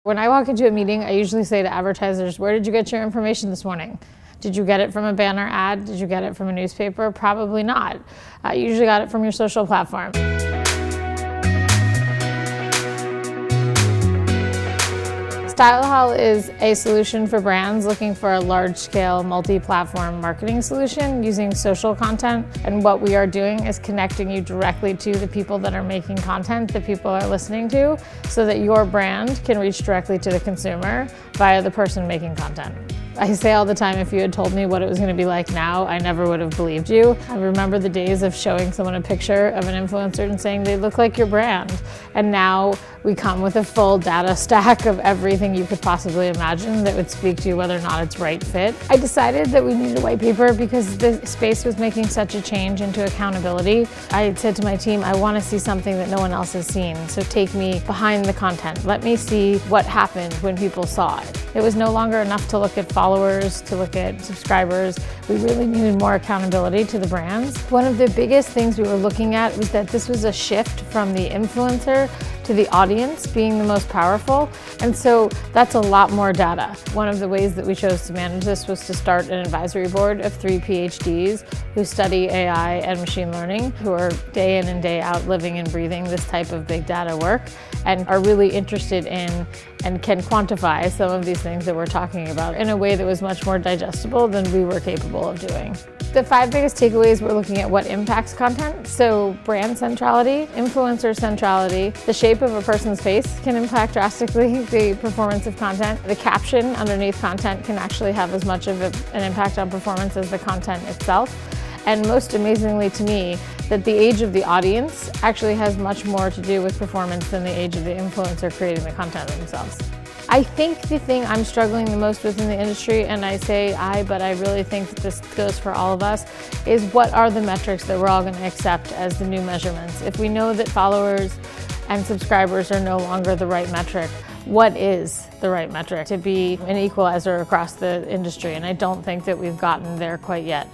When I walk into a meeting, I usually say to advertisers, where did you get your information this morning? Did you get it from a banner ad? Did you get it from a newspaper? Probably not. You usually got it from your social platform. StyleHaul is a solution for brands looking for a large-scale, multi-platform marketing solution using social content. And what we are doing is connecting you directly to the people that are making content that people are listening to, so that your brand can reach directly to the consumer via the person making content. I say all the time, if you had told me what it was going to be like now, I never would have believed you. I remember the days of showing someone a picture of an influencer and saying they look like your brand. And now we come with a full data stack of everything you could possibly imagine that would speak to you whether or not it's right fit. I decided that we needed a white paper because the space was making such a change into accountability. I said to my team, I want to see something that no one else has seen. So take me behind the content. Let me see what happened when people saw it. It was no longer enough to look at followers, to look at subscribers. We really needed more accountability to the brands. One of the biggest things we were looking at was that this was a shift from the influencer to the audience being the most powerful. And so that's a lot more data. One of the ways that we chose to manage this was to start an advisory board of 3 PhDs who study AI and machine learning, who are day in and day out living and breathing this type of big data work and are really interested in and can quantify some of these things that we're talking about in a way that was much more digestible than we were capable of doing. The 5 biggest takeaways, we're looking at what impacts content. So brand centrality, influencer centrality, the shape of a person's face can impact drastically the performance of content. The caption underneath content can actually have as much of an impact on performance as the content itself. And most amazingly to me, that the age of the audience actually has much more to do with performance than the age of the influencer creating the content themselves. I think the thing I'm struggling the most with in the industry, and I say but I really think that this goes for all of us, is what are the metrics that we're all going to accept as the new measurements? If we know that followers and subscribers are no longer the right metric, what is the right metric to be an equalizer across the industry? And I don't think that we've gotten there quite yet.